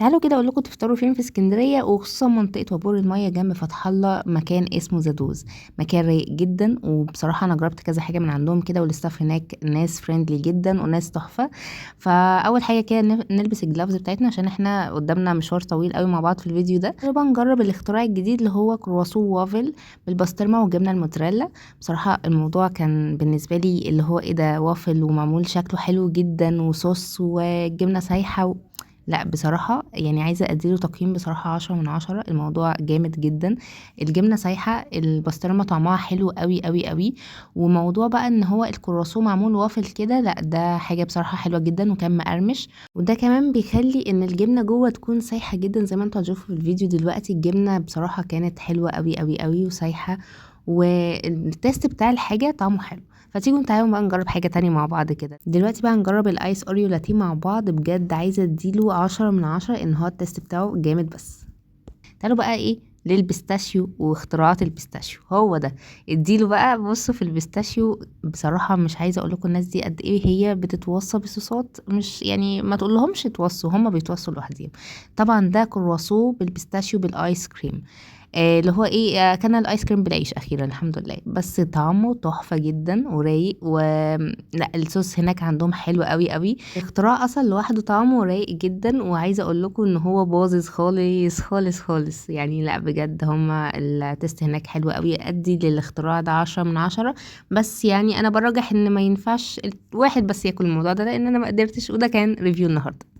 تعالوا كده اقول لكم تفطروا فين في اسكندريه، وخصوصا منطقه وابور الميه جنب فتح الله. مكان اسمه زادوز، مكان رايق جدا، وبصراحه انا جربت كذا حاجه من عندهم كده، والاستاف هناك ناس فريندلي جدا وناس تحفه. فاول حاجه كده نلبس الجلافز بتاعتنا عشان احنا قدامنا مشوار طويل قوي مع بعض في الفيديو ده. بقى نجرب الاختراع الجديد اللي هو كرواسو وافل بالبسطرمه والجبنه الموتزاريلا. بصراحه الموضوع كان بالنسبه لي اللي هو ايه ده، وافل ومعمول شكله حلو جدا وصوص وجبنه سايحه لا بصراحة يعني عايزة اديله تقييم بصراحة 10 من 10. الموضوع جامد جدا، الجبنة سايحة، البسطرمة طعمها حلو قوي قوي قوي. وموضوع بقى ان هو الكرواسو معمول وافل كده، لا ده حاجة بصراحة حلوة جدا وكان مقرمش. وده كمان بيخلي ان الجبنة جوه تكون سايحة جدا، زي ما انتوا هتشوفوا في الفيديو دلوقتي الجبنة بصراحة كانت حلوة قوي قوي قوي وسايحة، والتيست بتاع الحاجة طعمه حلو. فتيجوا تعالوا بقى نجرب حاجة تانية مع بعض كده. دلوقتي بقى نجرب الايس اوريو لاتيه مع بعض. بجد عايزة اديله 10 من 10، ان هو التست بتاعه جامد. بس تعالوا بقى ايه للبيستاشيو واختراعات البيستاشيو، هو ده اديله بقى. بصوا في البيستاشيو بصراحة مش عايزة اقول لكم الناس دي قد ايه هي بتتوصى بصوصات، مش يعني ما تقول لهمش يتوصوا، هما بيتوصوا لوحدهم. طبعا ده كرواسو بالبيستاشيو بالايس كريم، اللي هو ايه، كان الايس كريم بالعيش اخيرا الحمد لله. بس طعمه تحفه جدا ورايق، لا الصوص هناك عندهم حلو قوي قوي. اختراع اصلا لوحده طعمه رايق جدا، وعايزه اقول لكم ان هو باظظ خالص خالص خالص يعني. لا بجد هما التست هناك حلو قوي، ادي للاختراع ده 10 من 10. بس يعني انا برجح ان ما ينفعش واحد بس ياكل الموضوع ده، لان انا ما قدرتش، وده كان ريفيو النهارده.